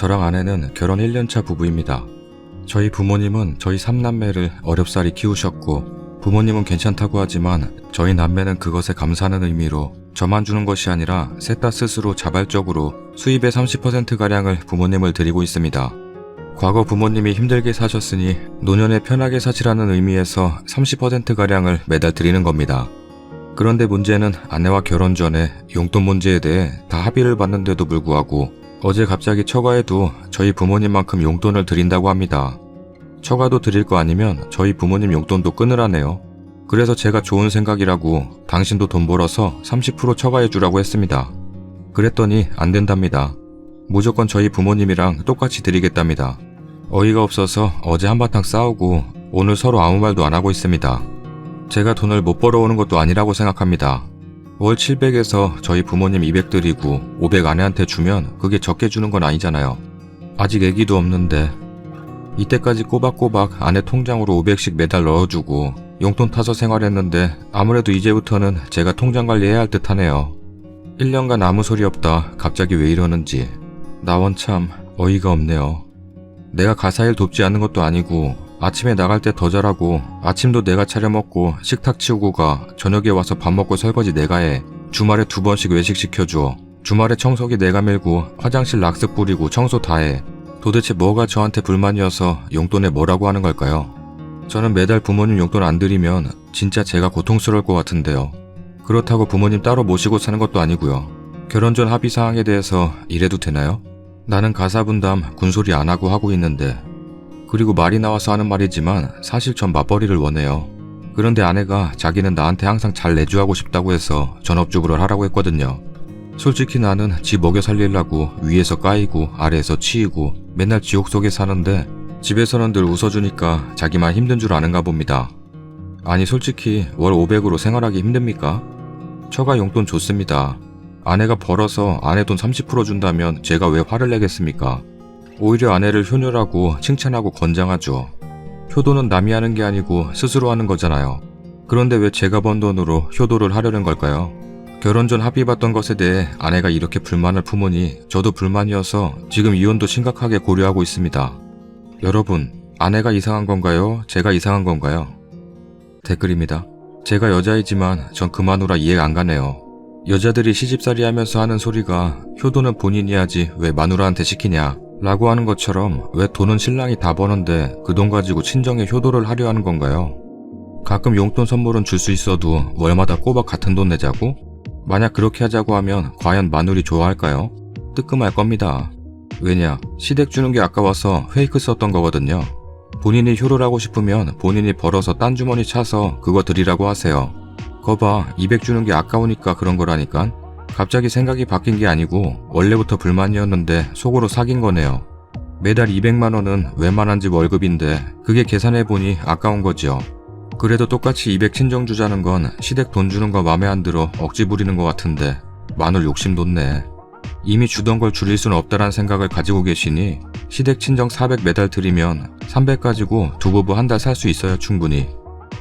저랑 아내는 결혼 1년차 부부입니다. 저희 부모님은 저희 3남매를 어렵사리 키우셨고 부모님은 괜찮다고 하지만 저희 남매는 그것에 감사하는 의미로 저만 주는 것이 아니라 셋 다 스스로 자발적으로 수입의 30%가량을 부모님을 드리고 있습니다. 과거 부모님이 힘들게 사셨으니 노년에 편하게 사시라는 의미에서 30%가량을 매달 드리는 겁니다. 그런데 문제는 아내와 결혼 전에 용돈 문제에 대해 다 합의를 봤는데도 불구하고 어제 갑자기 처가에도 저희 부모님만큼 용돈을 드린다고 합니다. 처가도 드릴 거 아니면 저희 부모님 용돈도 끊으라네요. 그래서 제가 좋은 생각이라고 당신도 돈 벌어서 30% 처가해 주라고 했습니다. 그랬더니 안 된답니다. 무조건 저희 부모님이랑 똑같이 드리겠답니다. 어이가 없어서 어제 한바탕 싸우고 오늘 서로 아무 말도 안 하고 있습니다. 제가 돈을 못 벌어오는 것도 아니라고 생각합니다. 월 700에서 저희 부모님 200 드리고 500 아내한테 주면 그게 적게 주는 건 아니잖아요. 아직 애기도 없는데 이때까지 꼬박꼬박 아내 통장으로 500씩 매달 넣어주고 용돈 타서 생활했는데 아무래도 이제부터는 제가 통장 관리해야 할 듯 하네요. 1년간 아무 소리 없다 갑자기 왜 이러는지 나 원참 어이가 없네요. 내가 가사일 돕지 않는 것도 아니고 아침에 나갈 때 더 잘하고 아침도 내가 차려 먹고 식탁 치우고 가 저녁에 와서 밥 먹고 설거지 내가 해 주말에 2번씩 외식 시켜줘 주말에 청소기 내가 밀고 화장실 락스 뿌리고 청소 다 해. 도대체 뭐가 저한테 불만이어서 용돈에 뭐라고 하는 걸까요? 저는 매달 부모님 용돈 안 드리면 진짜 제가 고통스러울 것 같은데요. 그렇다고 부모님 따로 모시고 사는 것도 아니고요. 결혼 전 합의 사항에 대해서 이래도 되나요? 나는 가사 분담 군소리 안 하고 있는데 그리고 말이 나와서 하는 말이지만 사실 전 맞벌이를 원해요. 그런데 아내가 자기는 나한테 항상 잘 내조하고 싶다고 해서 전업주부를 하라고 했거든요. 솔직히 나는 지 먹여 살리려고 위에서 까이고 아래에서 치이고 맨날 지옥 속에 사는데 집에서는 늘 웃어주니까 자기만 힘든 줄 아는가 봅니다. 아니 솔직히 월 500으로 생활하기 힘듭니까? 처가 용돈 좋습니다. 아내가 벌어서 아내 돈 30% 준다면 제가 왜 화를 내겠습니까? 오히려 아내를 효녀라고 칭찬하고 권장하죠. 효도는 남이 하는 게 아니고 스스로 하는 거잖아요. 그런데 왜 제가 번 돈으로 효도를 하려는 걸까요? 결혼 전 합의봤던 것에 대해 아내가 이렇게 불만을 품으니 저도 불만이어서 지금 이혼도 심각하게 고려하고 있습니다. 여러분, 아내가 이상한 건가요? 제가 이상한 건가요? 댓글입니다. 제가 여자이지만 전 그 마누라 이해가 안 가네요. 여자들이 시집살이 하면서 하는 소리가 효도는 본인이 하지 왜 마누라한테 시키냐 라고 하는 것처럼 왜 돈은 신랑이 다 버는데 그 돈 가지고 친정에 효도를 하려 하는 건가요? 가끔 용돈 선물은 줄 수 있어도 월마다 꼬박 같은 돈 내자고? 만약 그렇게 하자고 하면 과연 마누리 좋아할까요? 뜨끔할 겁니다. 왜냐, 시댁 주는 게 아까워서 페이크 썼던 거거든요. 본인이 효도를 하고 싶으면 본인이 벌어서 딴 주머니 차서 그거 드리라고 하세요. 거봐, 200 주는 게 아까우니까 그런 거라니깐. 갑자기 생각이 바뀐 게 아니고 원래부터 불만이었는데 속으로 사귄 거네요. 매달 200만 원은 웬만한 집 월급인데 그게 계산해보니 아까운 거죠. 그래도 똑같이 200 친정 주자는 건 시댁 돈 주는 거 맘에 안 들어 억지 부리는 것 같은데 마늘 욕심 돋네. 이미 주던 걸 줄일 수는 없다란 생각을 가지고 계시니 시댁 친정 400 매달 드리면 300 가지고 두 부부 한 달 살 수 있어요. 충분히.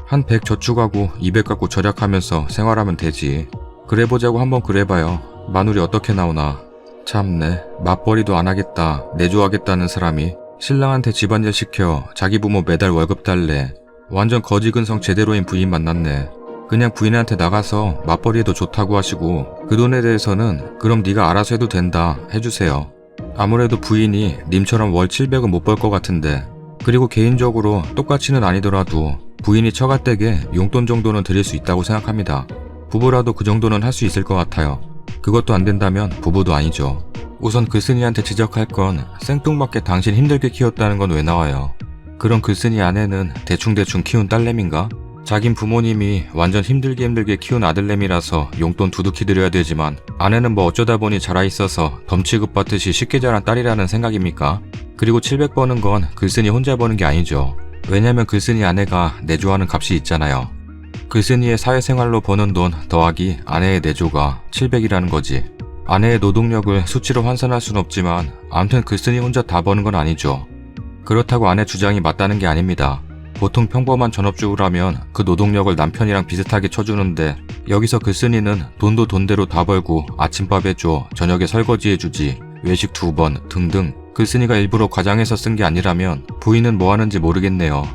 한 100 저축하고 200 갖고 절약하면서 생활하면 되지. 그래보자고 한번 그래봐요. 마누리 어떻게 나오나. 참네, 맞벌이도 안 하겠다, 내조하겠다는 사람이 신랑한테 집안일 시켜 자기 부모 매달 월급 달래. 완전 거지근성 제대로인 부인 만났네. 그냥 부인한테 나가서 맞벌이해도 좋다고 하시고 그 돈에 대해서는 그럼 네가 알아서 해도 된다 해주세요. 아무래도 부인이 님처럼 월 700은 못 벌 것 같은데. 그리고 개인적으로 똑같이는 아니더라도 부인이 처가댁에 용돈 정도는 드릴 수 있다고 생각합니다. 부부라도 그 정도는 할 수 있을 것 같아요. 그것도 안 된다면 부부도 아니죠. 우선 글쓴이한테 지적할 건 생뚱맞게 당신 힘들게 키웠다는 건 왜 나와요? 그럼 글쓴이 아내는 대충대충 키운 딸내미인가? 자긴 부모님이 완전 힘들게 키운 아들내미라서 용돈 두둑히 드려야 되지만 아내는 뭐 어쩌다 보니 자라있어서 덤취급 받듯이 쉽게 자란 딸이라는 생각입니까? 그리고 700 버는 건 글쓴이 혼자 버는 게 아니죠. 왜냐면 글쓴이 아내가 내조하는 값이 있잖아요. 글쓴이의 사회생활로 버는 돈 더하기 아내의 내조가 700이라는 거지. 아내의 노동력을 수치로 환산할 순 없지만 암튼 글쓴이 혼자 다 버는 건 아니죠. 그렇다고 아내 주장이 맞다는 게 아닙니다. 보통 평범한 전업주부라면 그 노동력을 남편이랑 비슷하게 쳐주는데 여기서 글쓴이는 돈도 돈대로 다 벌고 아침밥 해줘, 저녁에 설거지 해주지, 외식 2번 등등 글쓴이가 일부러 과장해서 쓴 게 아니라면 부인은 뭐 하는지 모르겠네요.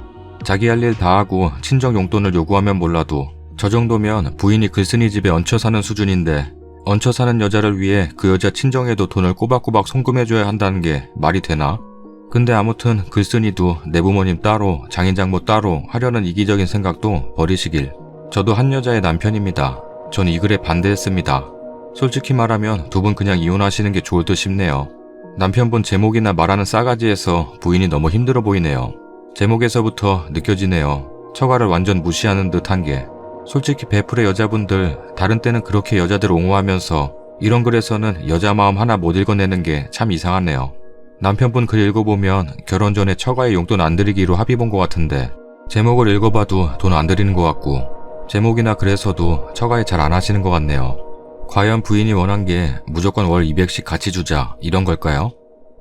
자기 할 일 다 하고 친정 용돈을 요구하면 몰라도 저 정도면 부인이 글쓴이 집에 얹혀 사는 수준인데 얹혀 사는 여자를 위해 그 여자 친정에도 돈을 꼬박꼬박 송금해줘야 한다는 게 말이 되나? 근데 아무튼 글쓴이도 내 부모님 따로 장인장모 따로 하려는 이기적인 생각도 버리시길. 저도 한 여자의 남편입니다. 전 이 글에 반대했습니다. 솔직히 말하면 두 분 그냥 이혼하시는 게 좋을 듯 싶네요. 남편분 제목이나 말하는 싸가지에서 부인이 너무 힘들어 보이네요. 제목에서부터 느껴지네요. 처가를 완전 무시하는 듯한 게. 솔직히 베풀의 여자분들 다른 때는 그렇게 여자들 옹호하면서 이런 글에서는 여자 마음 하나 못 읽어내는 게 참 이상하네요. 남편분 글 읽어보면 결혼 전에 처가에 용돈 안 드리기로 합의 본 것 같은데 제목을 읽어봐도 돈 안 드리는 것 같고 제목이나 글에서도 처가에 잘 안 하시는 것 같네요. 과연 부인이 원한 게 무조건 월 200씩 같이 주자 이런 걸까요?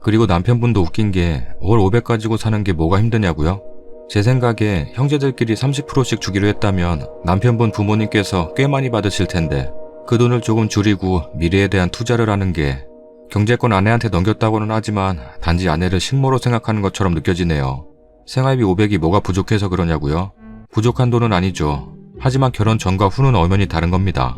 그리고 남편분도 웃긴 게 월 500 가지고 사는 게 뭐가 힘드냐고요? 제 생각에 형제들끼리 30%씩 주기로 했다면 남편분 부모님께서 꽤 많이 받으실 텐데 그 돈을 조금 줄이고 미래에 대한 투자를 하는 게 경제권 아내한테 넘겼다고는 하지만 단지 아내를 식모로 생각하는 것처럼 느껴지네요. 생활비 500이 뭐가 부족해서 그러냐고요? 부족한 돈은 아니죠. 하지만 결혼 전과 후는 엄연히 다른 겁니다.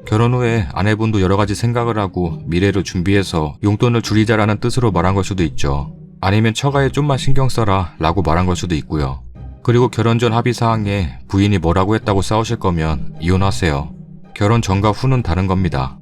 결혼 후에 아내분도 여러 가지 생각을 하고 미래를 준비해서 용돈을 줄이자라는 뜻으로 말한 걸 수도 있죠. 아니면 처가에 좀만 신경 써라 라고 말한 걸 수도 있고요. 그리고 결혼 전 합의사항에 부인이 뭐라고 했다고 싸우실 거면 이혼하세요. 결혼 전과 후는 다른 겁니다.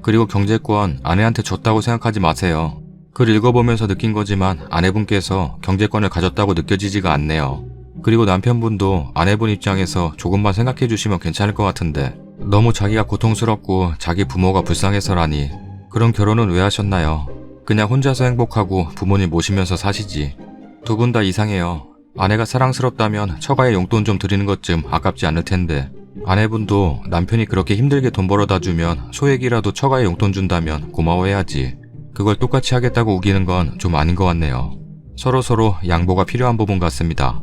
그리고 경제권 아내한테 줬다고 생각하지 마세요. 글 읽어보면서 느낀 거지만 아내분께서 경제권을 가졌다고 느껴지지가 않네요. 그리고 남편분도 아내분 입장에서 조금만 생각해 주시면 괜찮을 것 같은데 너무 자기가 고통스럽고 자기 부모가 불쌍해서라니 그런 결혼은 왜 하셨나요? 그냥 혼자서 행복하고 부모님 모시면서 사시지. 두 분 다 이상해요. 아내가 사랑스럽다면 처가에 용돈 좀 드리는 것쯤 아깝지 않을 텐데 아내분도 남편이 그렇게 힘들게 돈 벌어다 주면 소액이라도 처가에 용돈 준다면 고마워해야지. 그걸 똑같이 하겠다고 우기는 건 좀 아닌 것 같네요. 서로 양보가 필요한 부분 같습니다.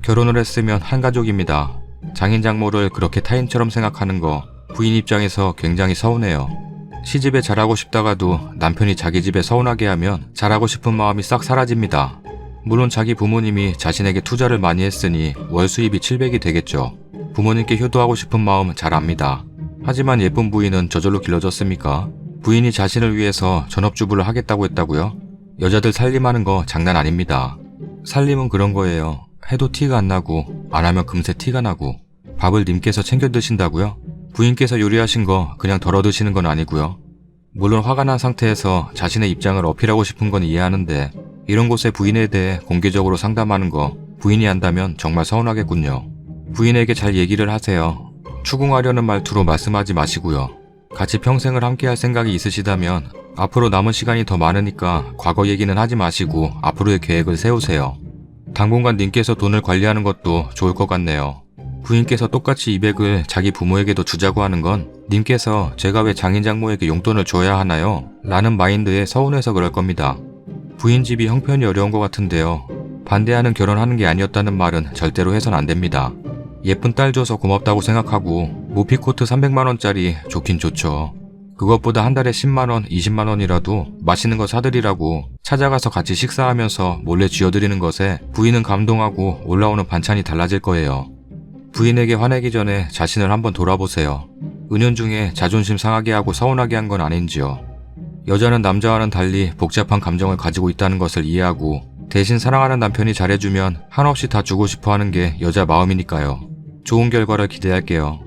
결혼을 했으면 한 가족입니다. 장인장모를 그렇게 타인처럼 생각하는 거 부인 입장에서 굉장히 서운해요. 시집에 잘하고 싶다가도 남편이 자기 집에 서운하게 하면 잘하고 싶은 마음이 싹 사라집니다. 물론 자기 부모님이 자신에게 투자를 많이 했으니 월 수입이 700이 되겠죠. 부모님께 효도하고 싶은 마음 잘 압니다. 하지만 예쁜 부인은 저절로 길러졌습니까? 부인이 자신을 위해서 전업주부를 하겠다고 했다고요? 여자들 살림하는 거 장난 아닙니다. 살림은 그런 거예요. 해도 티가 안 나고 안 하면 금세 티가 나고. 밥을 님께서 챙겨 드신다고요? 부인께서 요리하신 거 그냥 덜어 드시는 건 아니고요. 물론 화가 난 상태에서 자신의 입장을 어필하고 싶은 건 이해하는데 이런 곳에 부인에 대해 공개적으로 상담하는 거 부인이 한다면 정말 서운하겠군요. 부인에게 잘 얘기를 하세요. 추궁하려는 말투로 말씀하지 마시고요. 같이 평생을 함께 할 생각이 있으시다면 앞으로 남은 시간이 더 많으니까 과거 얘기는 하지 마시고 앞으로의 계획을 세우세요. 당분간 님께서 돈을 관리하는 것도 좋을 것 같네요. 부인께서 똑같이 200을 자기 부모에게도 주자고 하는 건 님께서 제가 왜 장인장모에게 용돈을 줘야 하나요? 라는 마인드에 서운해서 그럴 겁니다. 부인 집이 형편이 어려운 것 같은데요. 반대하는 결혼하는 게 아니었다는 말은 절대로 해선 안 됩니다. 예쁜 딸 줘서 고맙다고 생각하고 무피코트 300만원짜리 좋긴 좋죠. 그것보다 한 달에 10만원, 20만원이라도 맛있는 거 사드리라고 찾아가서 같이 식사하면서 몰래 쥐어드리는 것에 부인은 감동하고 올라오는 반찬이 달라질 거예요. 부인에게 화내기 전에 자신을 한번 돌아보세요. 은연중에 자존심 상하게 하고 서운하게 한 건 아닌지요. 여자는 남자와는 달리 복잡한 감정을 가지고 있다는 것을 이해하고 대신 사랑하는 남편이 잘해주면 한없이 다 주고 싶어 하는 게 여자 마음이니까요. 좋은 결과를 기대할게요.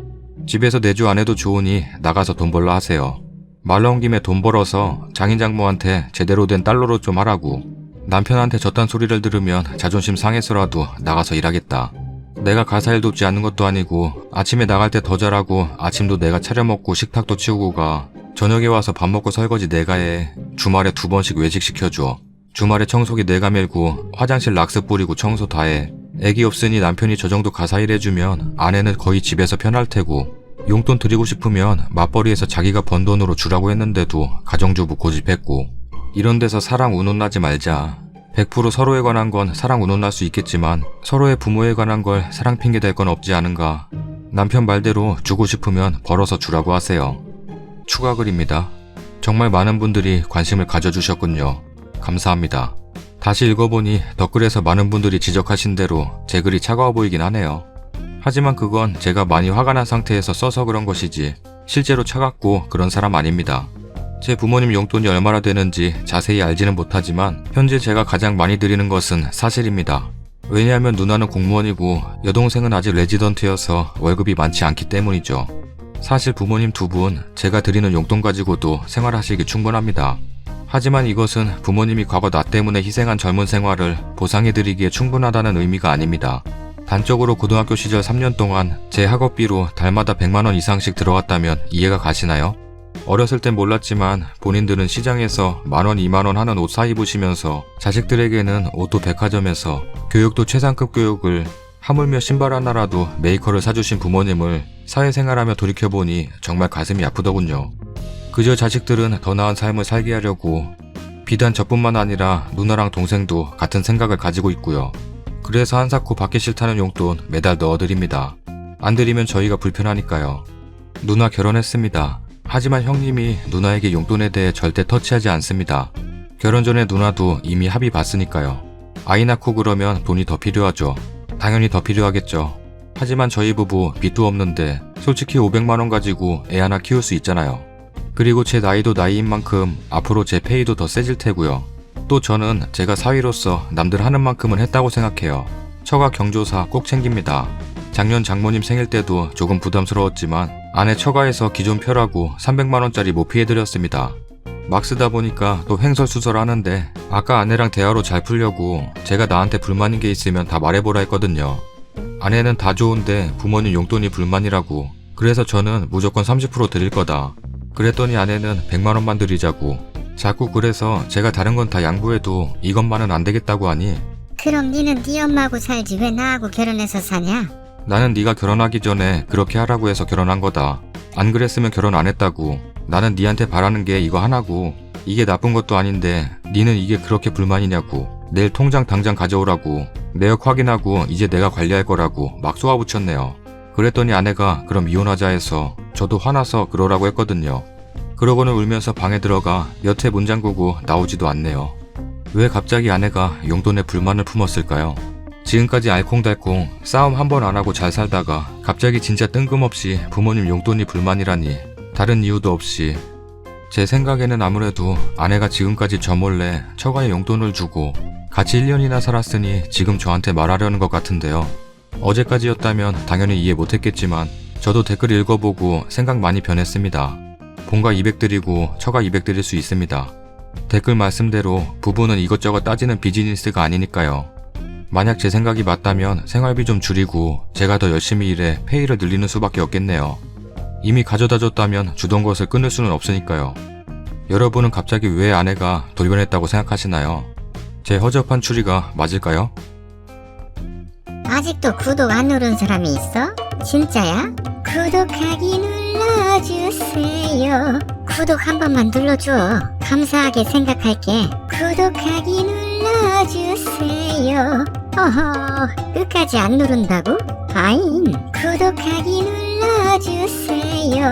집에서 내조 안 해도 좋으니 나가서 돈 벌라 하세요. 말 나온 김에 돈 벌어서 장인장모한테 제대로 된 달러로 좀 하라고. 남편한테 저딴 소리를 들으면 자존심 상해서라도 나가서 일하겠다. 내가 가사 일 돕지 않는 것도 아니고 아침에 나갈 때 더 잘하고 아침도 내가 차려 먹고 식탁도 치우고 가. 저녁에 와서 밥 먹고 설거지 내가 해. 주말에 2번씩 외식 시켜줘. 주말에 청소기 내가 밀고 화장실 락스 뿌리고 청소 다 해. 애기 없으니 남편이 저 정도 가사 일 해주면 아내는 거의 집에서 편할 테고 용돈 드리고 싶으면 맞벌이에서 자기가 번 돈으로 주라고 했는데도 가정주부 고집했고 이런 데서 사랑 운운나지 말자. 100% 서로에 관한 건 사랑 운운날 수 있겠지만 서로의 부모에 관한 걸 사랑 핑계 댈 건 없지 않은가. 남편 말대로 주고 싶으면 벌어서 주라고 하세요. 추가 글입니다. 정말 많은 분들이 관심을 가져주셨군요. 감사합니다. 다시 읽어보니 댓글에서 많은 분들이 지적하신 대로 제 글이 차가워 보이긴 하네요. 하지만 그건 제가 많이 화가 난 상태에서 써서 그런 것이지 실제로 차갑고 그런 사람 아닙니다. 제 부모님 용돈이 얼마나 되는지 자세히 알지는 못하지만 현재 제가 가장 많이 드리는 것은 사실입니다. 왜냐하면 누나는 공무원이고 여동생은 아직 레지던트여서 월급이 많지 않기 때문이죠. 사실 부모님 두 분 제가 드리는 용돈 가지고도 생활하시기 충분합니다. 하지만 이것은 부모님이 과거 나 때문에 희생한 젊은 생활을 보상해드리기에 충분하다는 의미가 아닙니다. 단적으로 고등학교 시절 3년 동안 제 학업비로 달마다 100만원 이상씩 들어갔다면 이해가 가시나요? 어렸을 땐 몰랐지만 본인들은 시장에서 만원, 2만원 하는 옷 사 입으시면서 자식들에게는 옷도 백화점에서 교육도 최상급 교육을 하물며 신발 하나라도 메이커를 사주신 부모님을 사회생활하며 돌이켜보니 정말 가슴이 아프더군요. 그저 자식들은 더 나은 삶을 살게 하려고 비단 저뿐만 아니라 누나랑 동생도 같은 생각을 가지고 있고요. 그래서 한사코 받기 싫다는 용돈 매달 넣어드립니다. 안 드리면 저희가 불편하니까요. 누나 결혼했습니다. 하지만 형님이 누나에게 용돈에 대해 절대 터치하지 않습니다. 결혼 전에 누나도 이미 합의 봤으니까요. 아이 낳고 그러면 돈이 더 필요하죠. 당연히 더 필요하겠죠. 하지만 저희 부부 빚도 없는데 솔직히 500만원 가지고 애 하나 키울 수 있잖아요. 그리고 제 나이도 나이인 만큼 앞으로 제 페이도 더 세질 테고요. 또 저는 제가 사위로서 남들 하는 만큼은 했다고 생각해요. 처가 경조사 꼭 챙깁니다. 작년 장모님 생일 때도 조금 부담스러웠지만 아내 처가에서 기존 표라고 300만원짜리 모피해드렸습니다. 막 쓰다 보니까 또 횡설수설하는데 아까 아내랑 대화로 잘 풀려고 제가 나한테 불만인 게 있으면 다 말해보라 했거든요. 아내는 다 좋은데 부모님 용돈이 불만이라고. 그래서 저는 무조건 30% 드릴 거다. 그랬더니 아내는 100만원만 드리자고. 자꾸 그래서 제가 다른 건 다 양보해도 이것만은 안 되겠다고 하니 그럼 니는 네 엄마하고 살지 왜 나하고 결혼해서 사냐? 나는 네가 결혼하기 전에 그렇게 하라고 해서 결혼한 거다. 안 그랬으면 결혼 안 했다고. 나는 니한테 바라는 게 이거 하나고 이게 나쁜 것도 아닌데 니는 이게 그렇게 불만이냐고. 내일 통장 당장 가져오라고. 내역 확인하고 이제 내가 관리할 거라고 막 쏘아붙였네요. 그랬더니 아내가 그럼 이혼하자 해서 저도 화나서 그러라고 했거든요. 그러고는 울면서 방에 들어가 여태 문 잠그고 나오지도 않네요. 왜 갑자기 아내가 용돈에 불만을 품었을까요? 지금까지 알콩달콩 싸움 한 번 안 하고 잘 살다가 갑자기 진짜 뜬금없이 부모님 용돈이 불만이라니 다른 이유도 없이. 제 생각에는 아무래도 아내가 지금까지 저 몰래 처가에 용돈을 주고 같이 1년이나 살았으니 지금 저한테 말하려는 것 같은데요. 어제까지였다면 당연히 이해 못했겠지만 저도 댓글 읽어보고 생각 많이 변했습니다. 본가 200 드리고 처가 200 드릴 수 있습니다. 댓글 말씀대로 부부는 이것저것 따지는 비즈니스가 아니니까요. 만약 제 생각이 맞다면 생활비 좀 줄이고 제가 더 열심히 일해 페이를 늘리는 수밖에 없겠네요. 이미 가져다 줬다면 주던 것을 끊을 수는 없으니까요. 여러분은 갑자기 왜 아내가 돌변했다고 생각하시나요? 제 허접한 추리가 맞을까요? 아직도 구독 안 누른 사람이 있어? 진짜야? 구독하기 눌러주세요. 구독 한 번만 눌러줘. 감사하게 생각할게. 구독하기 눌러주세요. 어허, 끝까지 안 누른다고? 아잉, 구독하기 눌러주세요.